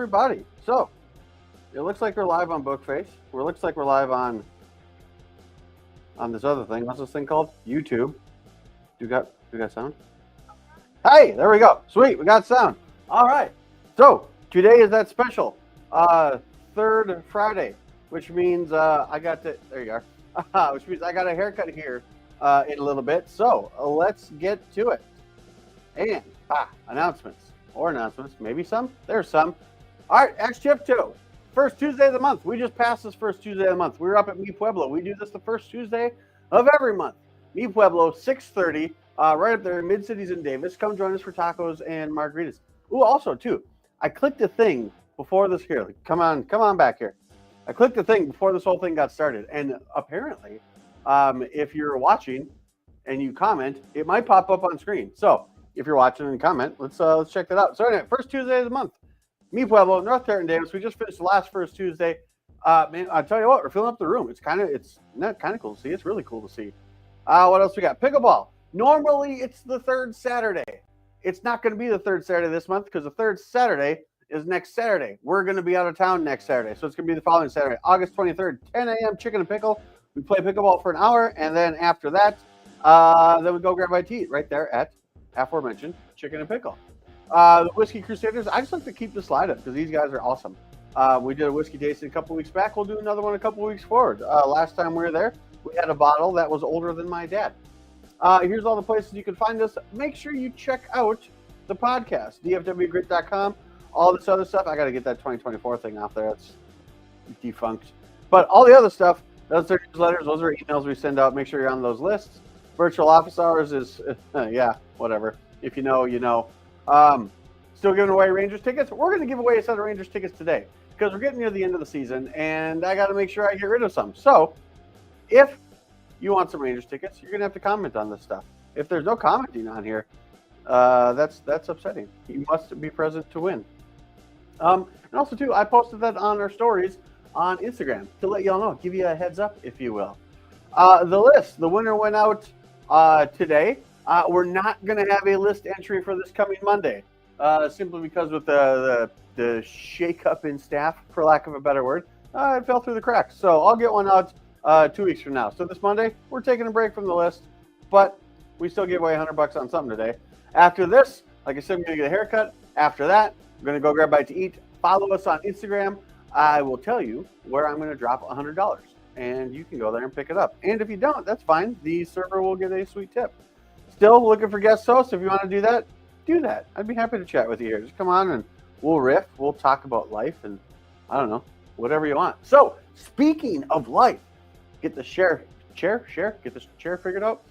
everybody. So, it looks like we're live on Bookface. It looks like we're live on this other thing. What's this thing called? YouTube. Do we got sound? Hey, there we go. Sweet, we got sound. All right. So, today is that special third Friday, which means I got to, there you are, which means I got a haircut here in a little bit. So, let's get to it. And, announcements. Or announcements, maybe some. There's some. All right, X-Chip 2. First Tuesday of the month. We just passed this first Tuesday of the month. We were up at Mi Pueblo. We do this the first Tuesday of every month. Mi Pueblo, 6:30, right up there in Mid-Cities in Davis. Come join us for tacos and margaritas. Ooh, also, too, I clicked a thing before this here. Come on back here. I clicked the thing before this whole thing got started. And apparently, if you're watching and you comment, it might pop up on screen. So, if you're watching and comment, let's check that out. So anyway, first Tuesday of the month, Mi Pueblo, North Tarleton, Davis. We just finished the last first Tuesday. Man, I'll tell you what, we're filling up the room. It's not kind of cool to see. It's really cool to see. What else we got? Pickleball. Normally, it's the third Saturday. It's not going to be the third Saturday this month because the third Saturday is next Saturday. We're going to be out of town next Saturday, so it's going to be the following Saturday, August 23rd, 10 a.m. Chicken and pickle. We play pickleball for an hour, and then after that, then we go grab my tea right there at aforementioned Chicken and Pickle. The Whiskey Crusaders, I just like to keep the slide up because these guys are awesome. We did a whiskey tasting a couple weeks back. We'll do another one a couple weeks forward. Last time we were there, we had a bottle that was older than my dad. Here's all the places you can find us. Make sure you check out the podcast, dfwgrit.com, all this other stuff. I got to get that 2024 thing off there. It's defunct. But all the other stuff, those are newsletters, those are emails we send out. Make sure you're on those lists. Virtual office hours is, yeah, whatever. If you know, you know. Still giving away Rangers tickets. We're going to give away a set of Rangers tickets today because we're getting near the end of the season, and I got to make sure I get rid of some. So, if you want some Rangers tickets, you're going to have to comment on this stuff. If there's no commenting on here, that's upsetting. You must be present to win. And also, too, I posted that on our stories on Instagram to let y'all know, give you a heads up, if you will. The list, the winner went out today. We're not going to have a list entry for this coming Monday, simply because with the shake-up in staff, for lack of a better word, it fell through the cracks. So I'll get one out 2 weeks from now. So this Monday, we're taking a break from the list, but we still give away $100 on something today. After this, like I said, I'm going to get a haircut. After that, I'm going to go grab a bite to eat. Follow us on Instagram. I will tell you where I'm going to drop $100, and you can go there and pick it up. And if you don't, that's fine. The server will get a sweet tip. Still looking for guest hosts. If you want to do that, do that. I'd be happy to chat with you here. Just come on and we'll riff. We'll talk about life and I don't know, whatever you want. So speaking of life, get the chair figured out.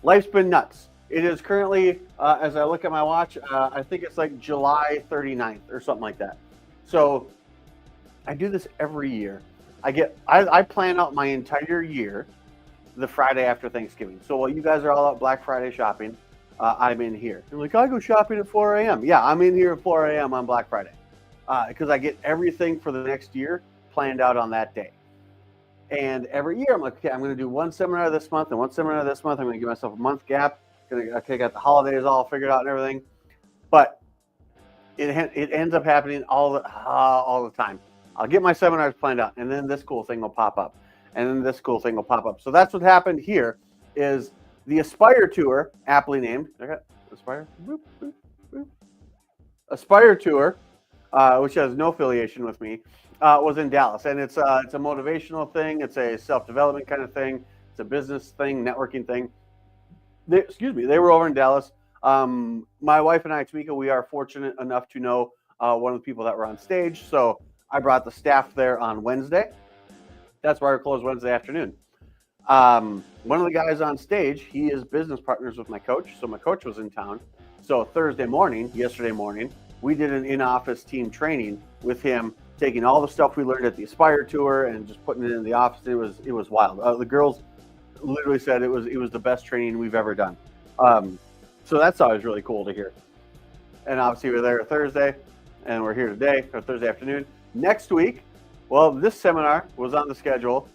Life's been nuts. It is currently, as I look at my watch, I think it's like July 39th or something like that. So I do this every year. I plan out my entire year the Friday after Thanksgiving. So while you guys are all out Black Friday shopping, I'm in here. You're like, I go shopping at 4 a.m. Yeah, I'm in here at 4 a.m. on Black Friday because I get everything for the next year planned out on that day. And every year I'm like, okay, I'm going to do one seminar this month and one seminar this month. I'm going to give myself a month gap. Okay, got the holidays all figured out and everything. But it ends up happening all the time. I'll get my seminars planned out, and then this cool thing will pop up. And then this cool thing will pop up. So that's what happened here is the Aspire Tour, aptly named. I got Aspire? Boop, boop, boop. Aspire Tour, which has no affiliation with me, was in Dallas. And it's a motivational thing. It's a self-development kind of thing. It's a business thing, networking thing. They were over in Dallas. My wife and I, Tamika, we are fortunate enough to know one of the people that were on stage. So I brought the staff there on Wednesday. That's why we're closed Wednesday afternoon. One of the guys on stage, he is business partners with my coach. So my coach was in town. So yesterday morning, we did an in-office team training with him, taking all the stuff we learned at the Aspire Tour and just putting it in the office. It was wild. The girls literally said it was the best training we've ever done. So that's always really cool to hear. And obviously we're there Thursday, and we're here today, or Thursday afternoon. Next week, well, this seminar was on the schedule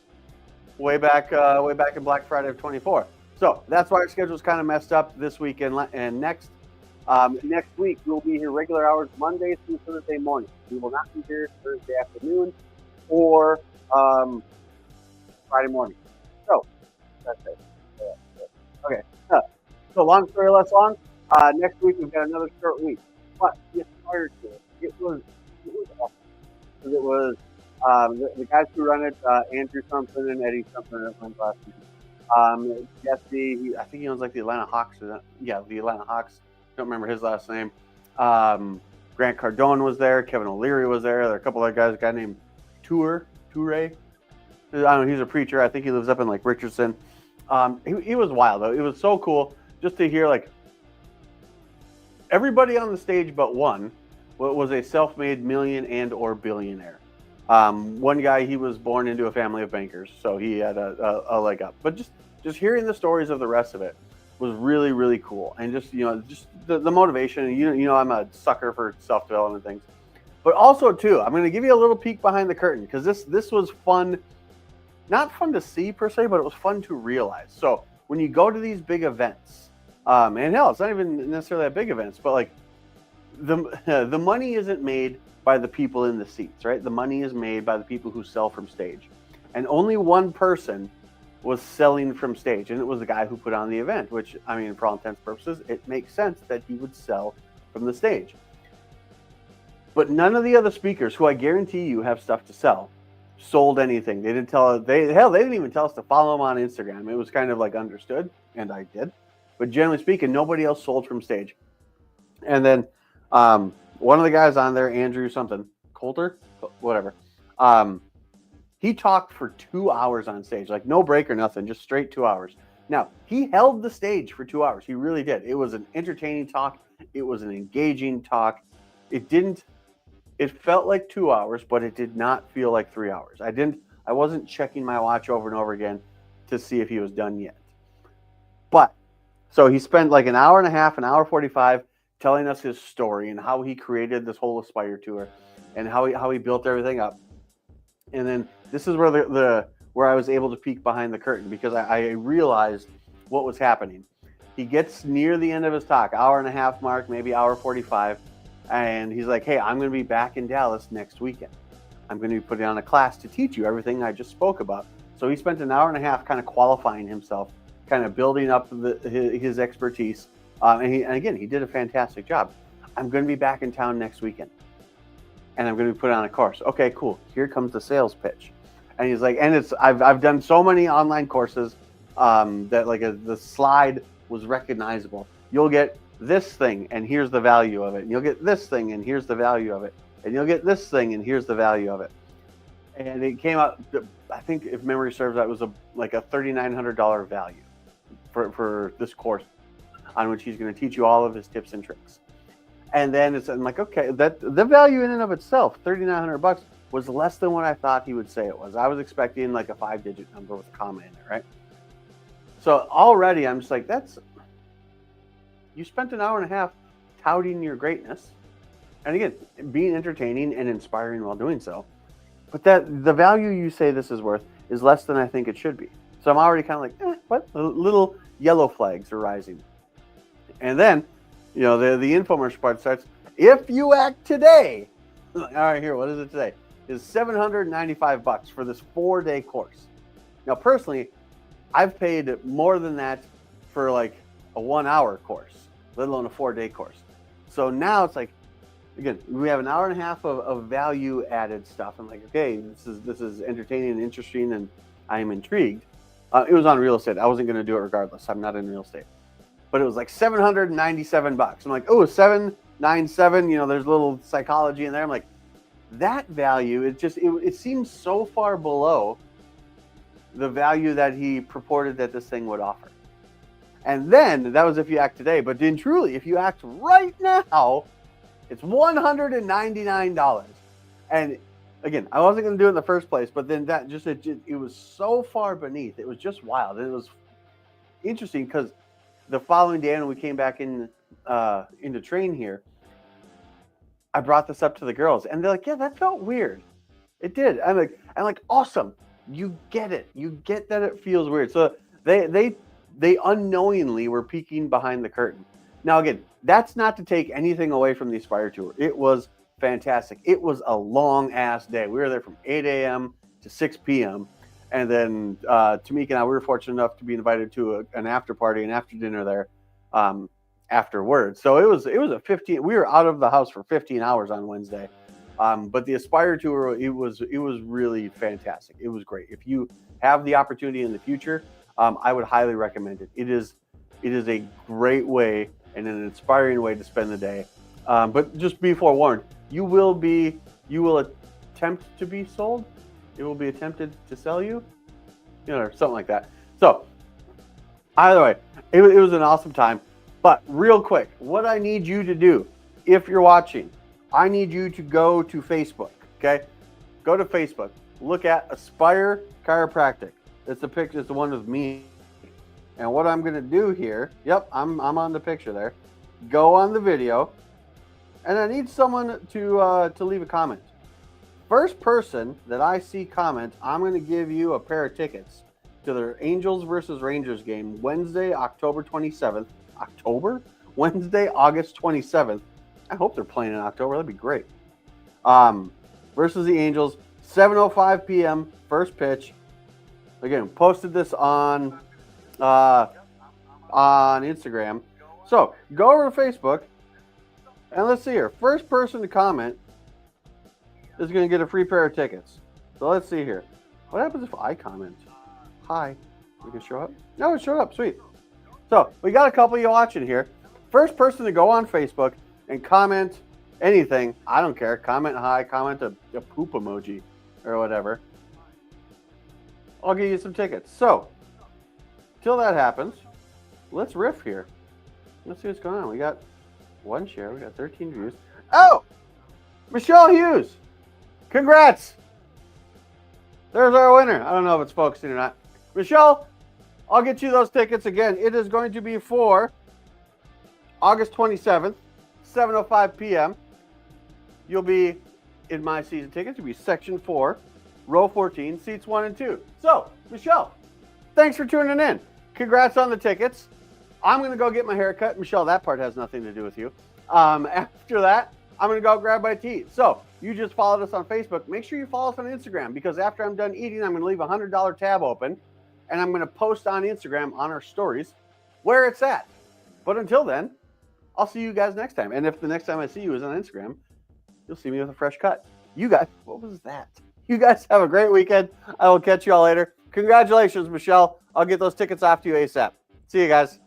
way back in Black Friday of 24. So that's why our schedule's kind of messed up this week and next. Next week, we'll be here regular hours, Monday through Thursday morning. We will not be here Thursday afternoon or Friday morning. So, that's it. Okay. So, long story less long. Next week, we've got another short week. But the Aspire Tour, it was awesome. Because it was the guys who run it, Andrew something and Eddie something that went last week. Jesse, I think he owns like the Atlanta Hawks. Yeah, the Atlanta Hawks. Don't remember his last name. Grant Cardone was there. Kevin O'Leary was there. There are a couple other guys. A guy named Toure. I don't know. He's a preacher. I think he lives up in like Richardson. He was wild though. It was so cool just to hear like everybody on the stage but one was a self-made million and or billionaire. One guy, he was born into a family of bankers, so he had a leg up. But just hearing the stories of the rest of it was really, really cool. And just the motivation. You know, I'm a sucker for self-development things. But also too, I'm going to give you a little peek behind the curtain because this was fun. Not fun to see per se, but it was fun to realize. So when you go to these big events, and hell, it's not even necessarily big events, but like the money isn't made by the people in the seats, right? The money is made by the people who sell from stage. And only one person was selling from stage, and it was the guy who put on the event, which, I mean, for all intents and purposes, it makes sense that he would sell from the stage. But none of the other speakers, who I guarantee you have stuff to sell, sold anything. They didn't didn't even tell us to follow them on Instagram. It was kind of like understood, and I did. But generally speaking, nobody else sold from stage. And then one of the guys on there, Andrew something, Coulter, whatever. He talked for 2 hours on stage, like no break or nothing, just straight 2 hours. Now, he held the stage for 2 hours. He really did. It was an entertaining talk. It was an engaging talk. It felt like 2 hours, but it did not feel like 3 hours. I wasn't checking my watch over and over again to see if he was done yet. But, so he spent like an hour and a half, an hour 45, telling us his story and how he created this whole Aspire Tour and how he built everything up. And then this is where where I was able to peek behind the curtain because I realized what was happening. He gets near the end of his talk, hour and a half mark, maybe hour 45, and he's like, hey, I'm going to be back in Dallas next weekend. I'm going to be putting on a class to teach you everything I just spoke about. So he spent an hour and a half kind of qualifying himself, kind of building up his expertise. And again, he did a fantastic job. I'm going to be back in town next weekend, and I'm going to be putting on a course. Okay, cool. Here comes the sales pitch. And he's like, and I've done so many online courses that like the slide was recognizable. You'll get this thing, and here's the value of it. And you'll get this thing, and here's the value of it. And you'll get this thing, and here's the value of it. And it came out, I think if memory serves, that was like a $3,900 value for this course, on which he's going to teach you all of his tips and tricks. And then I'm like, okay, that the value in and of itself, $3,900, was less than what I thought he would say it was. I was expecting like a 5-digit number with a comma in it, right? So already I'm just like, you spent an hour and a half touting your greatness, and again, being entertaining and inspiring while doing so. But that the value you say this is worth is less than I think it should be. So I'm already kind of like, what? Little yellow flags are rising. And then, the infomercial part starts. If you act today, all right, here, what is it today? Is $795 for this 4-day course. Now, personally, I've paid more than that for like a 1-hour course, let alone a 4-day course. So now it's like, again, we have an hour and a half of value added stuff. I'm like, okay, this is entertaining and interesting, and I am intrigued. It was on real estate. I wasn't going to do it regardless. I'm not in real estate. But it was like $797. I'm like, oh, 797. There's a little psychology in there. I'm like, that value, it seems so far below the value that he purported that this thing would offer. And then that was if you act today. But then truly, if you act right now, it's $199. And again, I wasn't going to do it in the first place, but then that it was so far beneath. It was just wild. And it was interesting because the following day when we came back into train here, I brought this up to the girls, and they're like, yeah, that felt weird. It did. I'm like, awesome. You get it. You get that it feels weird. So they unknowingly were peeking behind the curtain. Now, again, that's not to take anything away from the Aspire Tour. It was fantastic. It was a long-ass day. We were there from 8 a.m. to 6 p.m., and then Tamika and I, we were fortunate enough to be invited to an after party and after dinner there afterwards. So it was a 15. We were out of the house for 15 hours on Wednesday. But the Aspire Tour, it was really fantastic. It was great. If you have the opportunity in the future, I would highly recommend it. It is a great way and an inspiring way to spend the day. But just be forewarned, you will attempt to be sold. It will be attempted to sell you, or something like that. So either way, it was an awesome time. But real quick, what I need you to do, if you're watching, I need you to go to Facebook, okay? Go to Facebook. Look at Aspire Chiropractic. It's the picture. It's the one with me. And what I'm going to do here, yep, I'm on the picture there. Go on the video, and I need someone to leave a comment. First person that I see comment, I'm going to give you a pair of tickets to the Angels versus Rangers game Wednesday, October 27th. Wednesday, August 27th. I hope they're playing in October. That'd be great. Versus the Angels, 7:05 p.m. First pitch. Again, posted this on Instagram. So go over to Facebook and let's see here. First person to comment is going to get a free pair of tickets. So let's see here. What happens if I comment? Hi. We can show up? No, it showed up. Sweet. So we got a couple of you watching here. First person to go on Facebook and comment anything, I don't care. Comment hi, comment a poop emoji or whatever. I'll give you some tickets. So, till that happens, let's riff here. Let's see what's going on. We got one share. We got 13 views. Oh! Michelle Hughes! Congrats! There's our winner. I don't know if it's focusing or not. Michelle, I'll get you those tickets again. It is going to be for August 27th. 7:05 p.m. You'll be in my season tickets. You'll be section 4, row 14, seats 1 and 2. So, Michelle, thanks for tuning in. Congrats on the tickets. I'm going to go get my hair cut. Michelle, that part has nothing to do with you. After that, I'm going to go grab my tea. So, you just followed us on Facebook. Make sure you follow us on Instagram, because after I'm done eating, I'm going to leave a $100 tab open, and I'm going to post on Instagram on our stories where it's at. But until then, I'll see you guys next time. And if the next time I see you is on Instagram, you'll see me with a fresh cut. You guys, what was that? You guys have a great weekend. I will catch you all later. Congratulations, Michelle. I'll get those tickets off to you ASAP. See you guys.